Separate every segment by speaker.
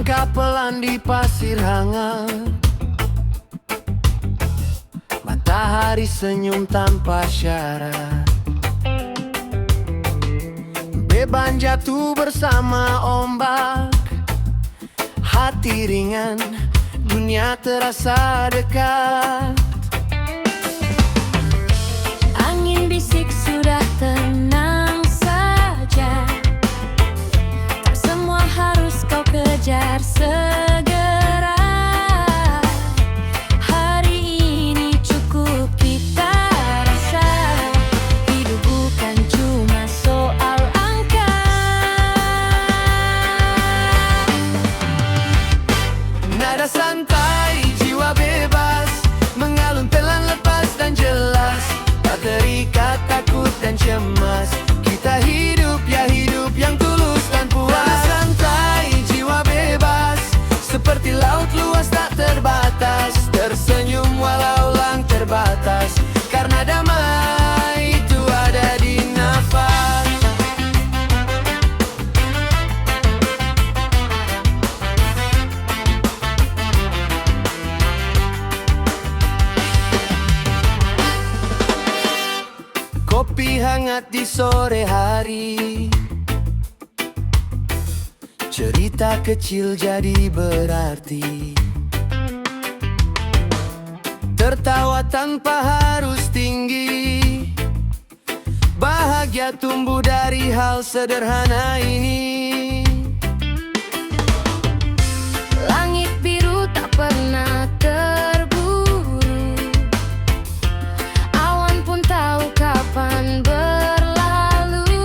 Speaker 1: Langkah pelan di pasir hangat, matahari senyum tanpa syarat. Beban jatuh bersama ombak, hati ringan, dunia terasa dekat.
Speaker 2: Angin bisik sudah tenang saja, tak semua harus kau kejar segera. Hari ini cukup kita rasa, hidup bukan cuma soal angka.
Speaker 1: Nada santai, jiwa bebas, mengalun pelan, lepas dan jelas. Tak terikat, takut dan cemas. Kita hidup, ya hidup yang tulus dan puas. Nada santai, jiwa bebas, seperti laut luas tak terbatas. Tersenyum walau lang terbatas, karena damai itu ada di nafas. Kopi hangat di sore hari, cerita kecil jadi berarti. Tertawa tanpa harus tinggi, bahagia tumbuh dari hal sederhana ini.
Speaker 2: Langit biru tak pernah terburu, awan pun tahu kapan berlalu.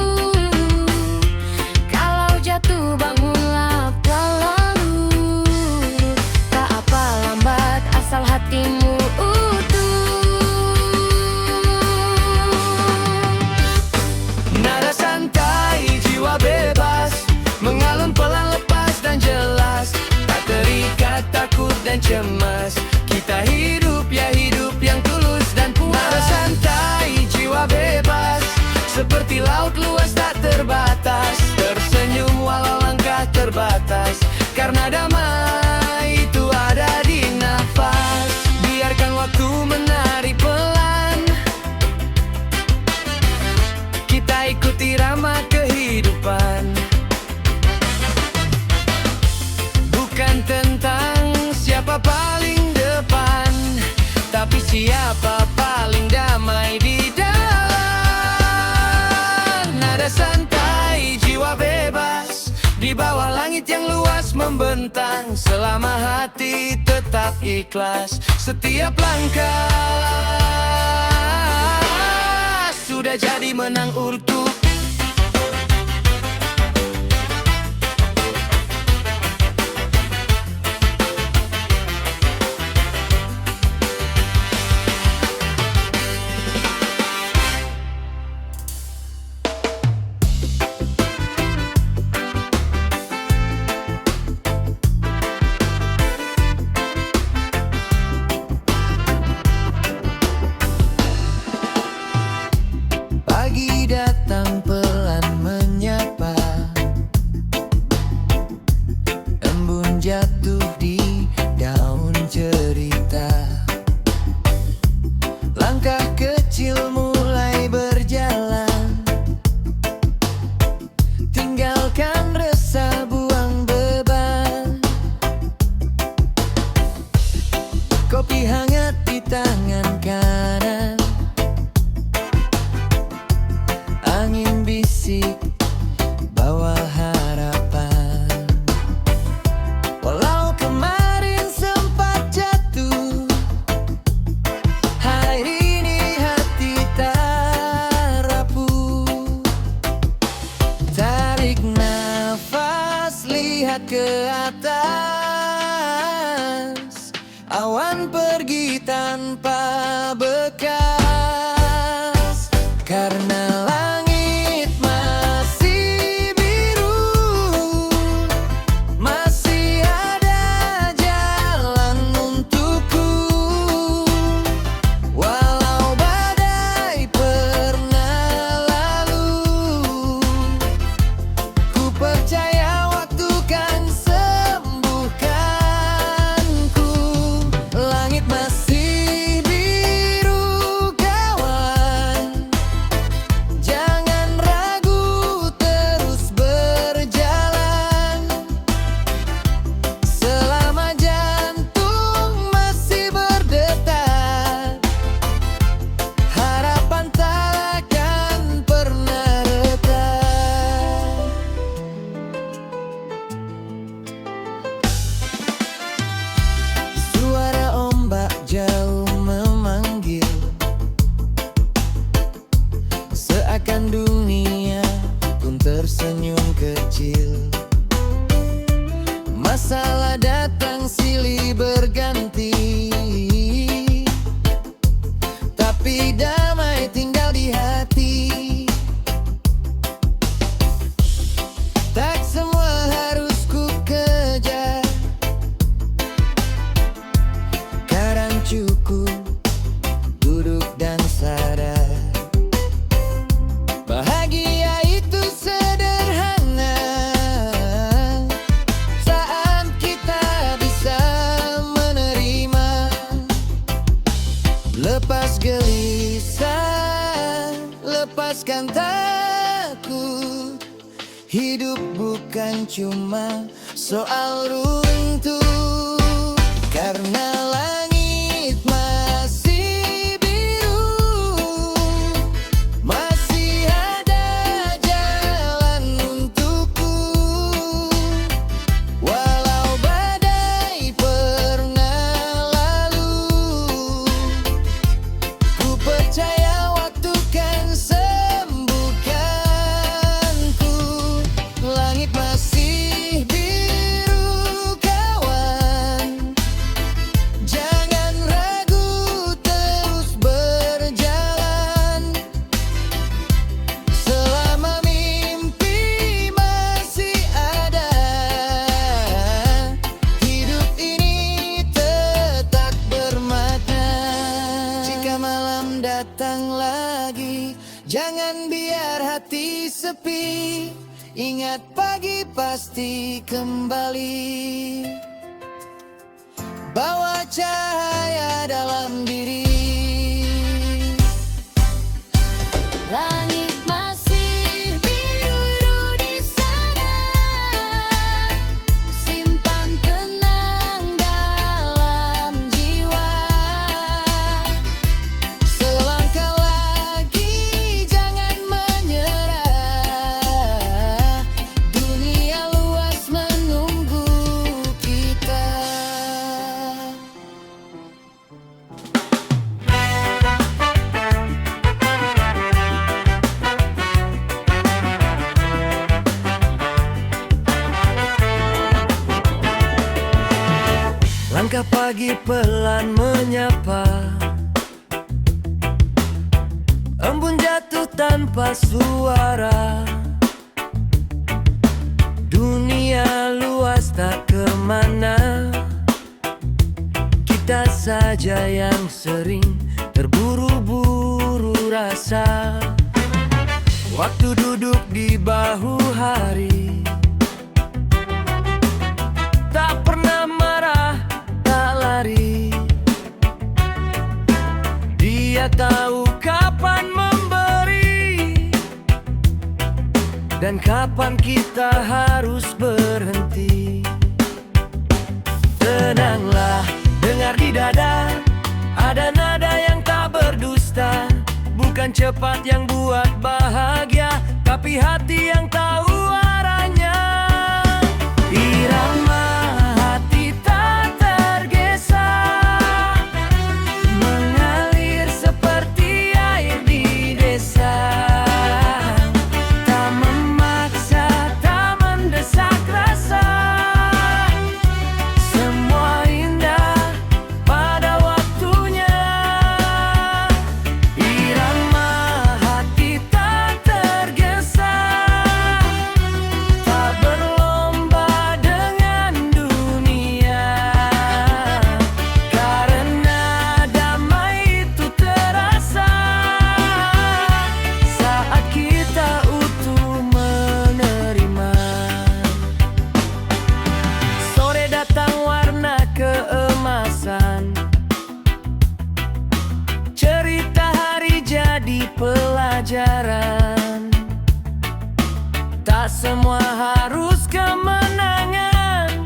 Speaker 2: Kalau jatuh bangunlah lalu, tak apa lambat asal hatimu utuh.
Speaker 1: Nada santai, jiwa bebas, mengalun pelan, lepas dan jelas. Tak terikat, takut dan cemas. Kita hidup, ya hidup yang tulus dan puas. Nada santai, jiwa bebas, seperti laut luas tak terbatas. Tersenyum walau langkah terbatas, karena damai itu ada di nafas. Biarkan waktu menari pelan, kita ikuti irama kehidupan. Bukan tentang siapa paling depan, tapi siapa paling damai di dalam. Nada santai, jiwa bebas, di bawah langit yang luas membentang. Selama hati tetap ikhlas, setiap langkah sudah jadi menang untuk. Pagi datang pelan menyapa, embun jatuh di daun cerita. Langkah kecil mulai berjalan, tinggalkan resah, buang beban. Kopi hangat di tangan kanan, angin bisik bawa harapan. Walau kemarin sempat jatuh, hari ini hati tak rapuh. Tarik nafas, lihat ke atas, awan pergi tanpa bekas. Karena langit masih biru, masih ada jalan untukku. Walau badai pernah lalu, ku percaya waktu kan sembuh. lepaskan takut. Hidup bukan cuma soal runtuh, karena langit masih biru, masih ada jalan untukku. Walau badai pernah lalu, ku percaya waktu kan sembuhkanku. Langit masih biru kawan, jangan ragu terus berjalan. Selama mimpi masih ada, hidup ini tetap bermakna. Jika malam datang lagi, jangan biar hati sepi. Ingat pagi pasti kembali, bawa cahaya dalam diri.
Speaker 2: Langit masih biru di sana, simpan tenang dalam jiwa.
Speaker 1: Selangkah lagi jangan menyerah, dunia luas menunggu kita. Langkah pagi pelan menyapa, embun jatuh tanpa suara. Dunia luas tak kemana, kita saja yang sering terburu-buru rasa. Waktu duduk di bahu hari, tak pernah marah, tak lari. Dia tahu kapan memberi dan kapan kita harus berhenti. Tenanglah, dengar di dada, ada nada yang tak berdusta. Bukan cepat yang buat bahagia, tapi hati yang tahu arahnya. Irama hati tak tergesa, mengalir seperti air di desa. Tak memaksa, tak mendesak rasa, semua indah pada waktunya. Irama hati tak tergesa, tak berlomba dengan dunia, karena damai itu terasa saat kita utuh menerima. Sore datang warna keemasan, cerita hari jadi pelajaran. Tak semua harus kemenangan,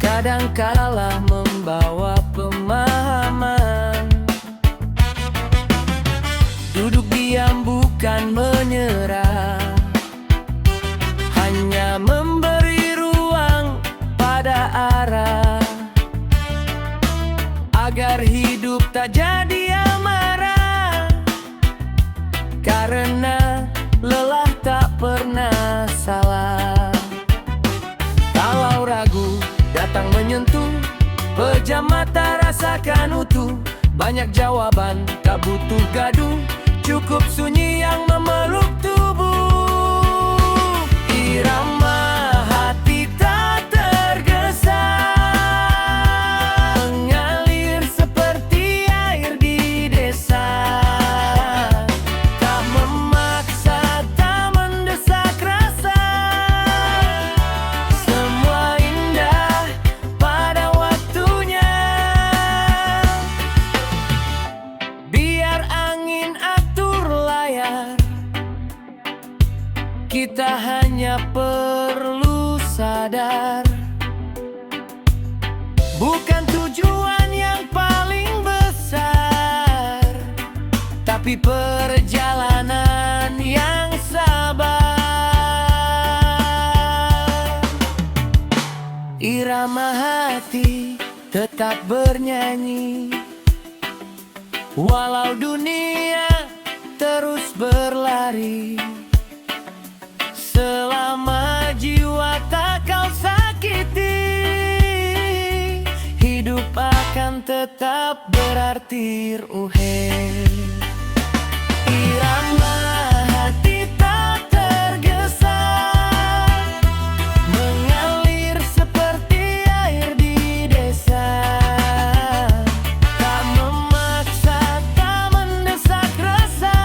Speaker 1: kadang kalah membawa pemahaman. Duduk diam bukan menyerah, hanya memberi ruang pada arah, agar hidup tak jadi amarah. Karena lelah tak pernah salah. Kalau ragu datang menyentuh, pejam mata rasakan utuh. Banyak jawaban tak butuh gaduh, cukup sunyi yang memeluk tubuh. Irama hati tak tergesa, mengalir seperti air di desa. Tak memaksa, tak mendesak rasa, semua indah pada waktunya. Biar angin atur layar, Bukan tujuan yang paling besar, tapi perjalanan yang sabar. Irama hati tetap bernyanyi, walau dunia terus berlari. Selama jiwa tak kau sakiti, hidup akan tetap berarti. Irama hati tak tergesa, mengalir seperti air di desa. Tak memaksa, tak mendesak rasa,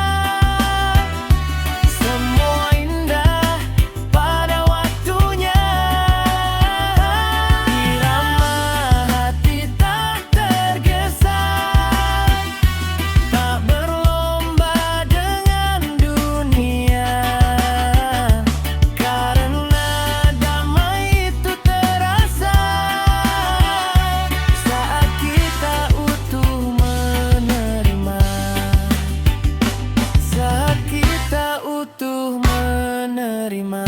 Speaker 1: semua indah pada waktunya. Irama hati tak tergesa, tak berlomba dengan dunia, karena damai itu terasa saat kita utuh menerima, saat kita utuh menerima.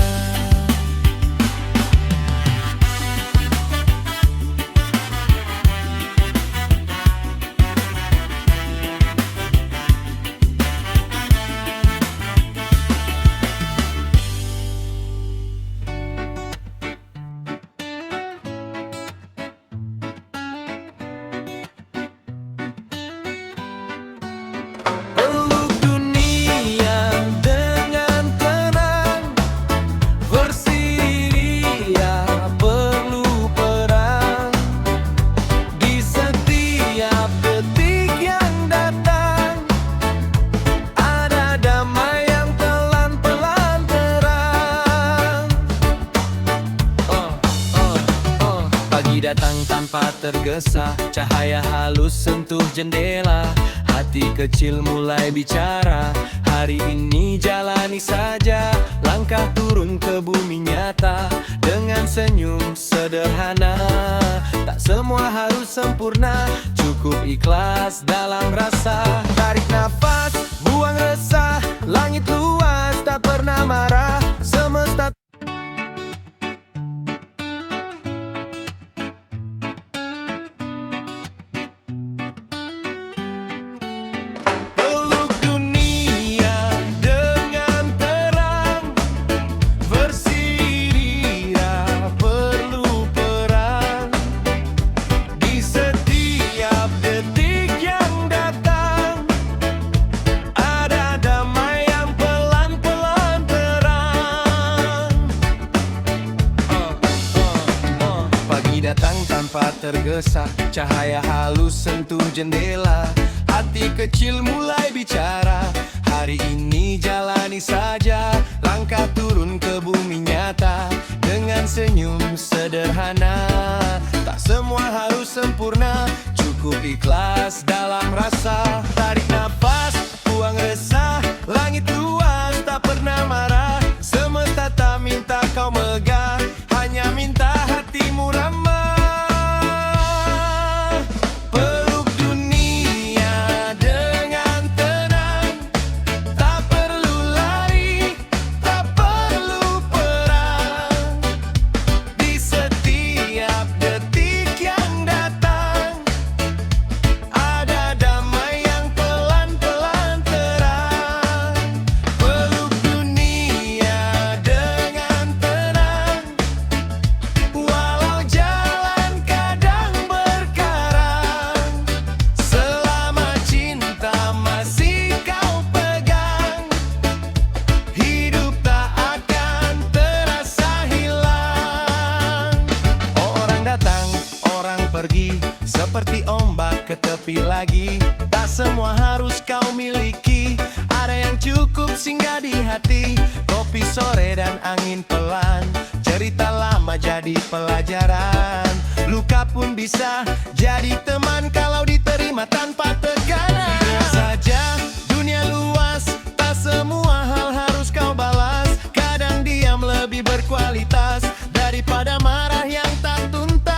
Speaker 1: Peluk dunia dengan tenang, bersedia perlu perang. Di setiap detik yang datang, ada damai yang pelan-pelan terang. Pagi datang tanpa tergesa, cahaya halus sentuh jendela. Hati kecil mulai bicara, hari ini jalani saja. Langkah turun ke bumi nyata, dengan senyum sederhana. Tak semua harus sempurna, cukup ikhlas dalam rasa. Tarik nafas, buang resah, langit luas tak pernah marah. Semesta peluk dunia dengan terang, bersedia perlu perang. Di setiap detik yang datang, ada damai yang pelan-pelan terang. Pagi datang tanpa tergesa, cahaya halus sentuh jendela. Hati kecil mulai bicara, hari ini jalani saja. Langkah turun ke bumi nyata, dengan senyum sederhana. Tak semua harus sempurna, cukup ikhlas dalam rasa. Tarik nafas, buang resah, langit luas tak pernah marah. Semesta tak minta kau megah, hanya minta hatimu ramah. Peluk dunia dengan tenang, tak perlu lari, tak perlu perang. Di setiap detik yang datang, ada damai yang pelan-pelan terang. Peluk dunia dengan tenang, walau jalan kadang berkarang. Selama cinta masih kau pegang, hidup tak akan terasa hilang. Orang datang, orang pergi, seperti ombak ke tepi lagi. Tak semua harus kau miliki, ada yang cukup singgah di hati. Kopi sore dan angin pelan, cerita lama jadi pelajaran. Luka pun bisa jadi teman kalau diterima tanpa tekanan. Biar saja dunia luas, tak semua hal harus kau balas. Kadang diam lebih berkualitas daripada marah yang tak tuntas.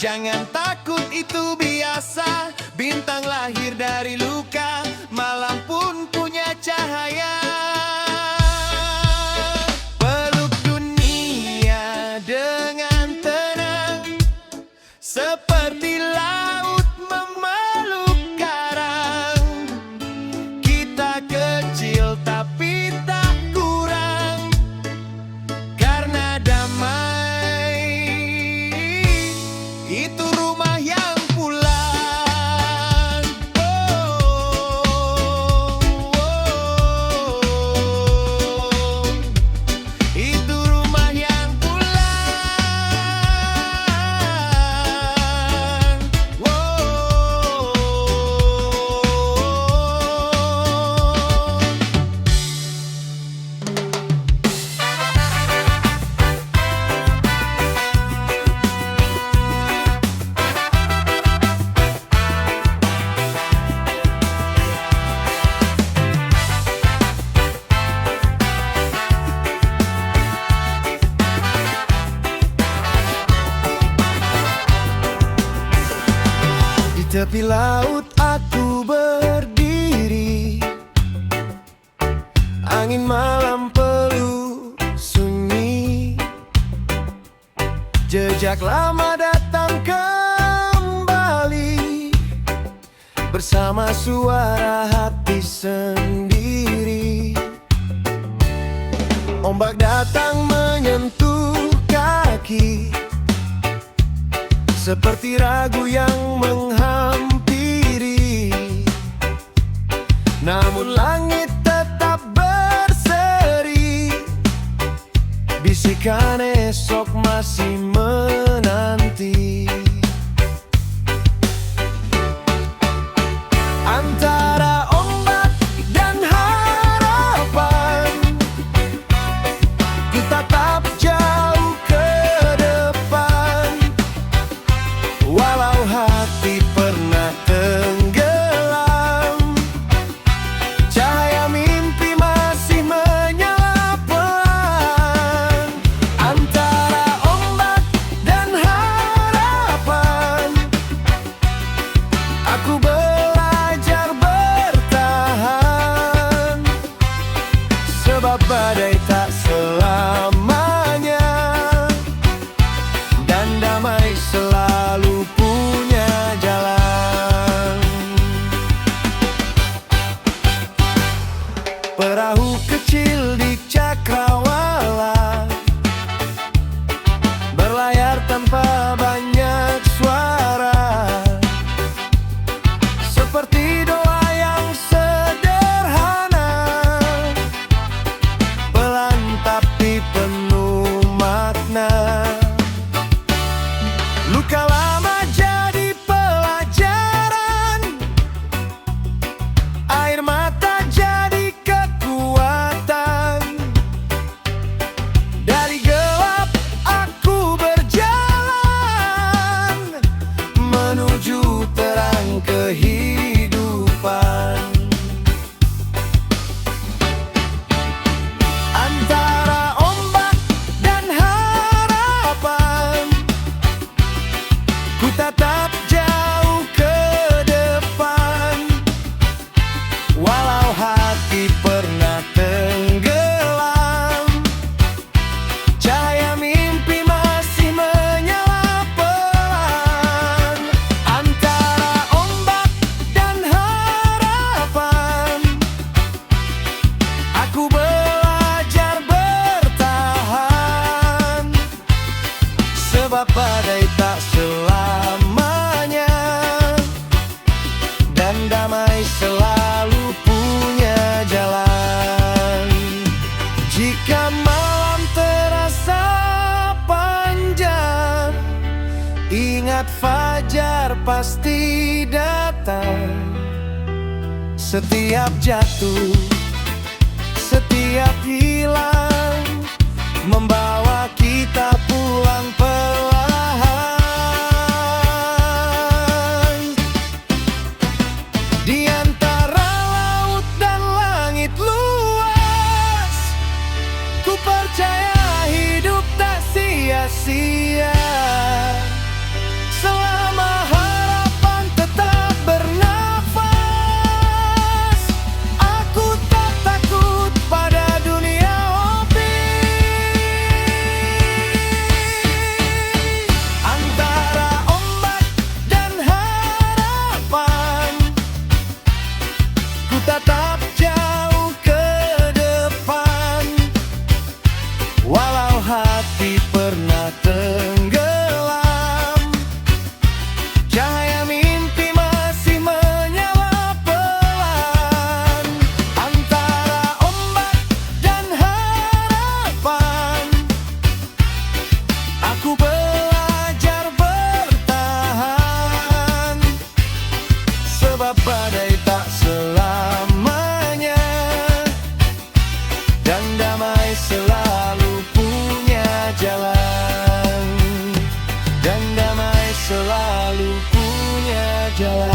Speaker 1: Jangan takut, itu biasa. Bintang lahir dari luka, malam pun punya cahaya. Peluk dunia dengan tenang, seperti laut memeluk karang. Kita kecil tapi tak kurang, karena damai itu rumah yang pulang. Itu rumah yang pulang. Di tepi laut aku berdiri, angin malam peluk sunyi. Jejak lama datang kembali, bersama suara hati sendiri. Ombak datang menyentuh kaki, seperti ragu yang menghampiri. Namun langit tetap berseri, bisikan esok masih menanti. Antara ombak dan harapan, ku tatap jauh ke depan. Walau hati pernah tenggelam, cahaya mimpi masih menyala pelan. Antara ombak dan harapan, aku belajar bertahan. Sebab badai tak selamanya, dan damai selalu punya jalan. Perahu kecil di cakrawala, berlayar tanpa banyak suara, seperti doa yang sederhana, pelan tapi penuh makna. Luka lama jadi pelajaran, air mata jadi kekuatan. Dari gelap aku berjalan, menuju terang kehidupan. Antara ombak dan harapan, ku tatap jauh ke depan. Walau hati pernah tenggelam, cahaya mimpi masih menyala pelan. Antara ombak dan harapan, aku belajar bertahan. Sebab badai tak selamanya, dan damai selalu punya jalan. Jika malam terasa panjang, ingat fajar pasti datang. Setiap jatuh, setiap hilang, membawa kita pulang perlahan. Di antara laut dan langit luas, ku percaya hidup tak sia-sia. badai tak selamanya, dan damai selalu punya jalan, dan damai selalu punya jalan.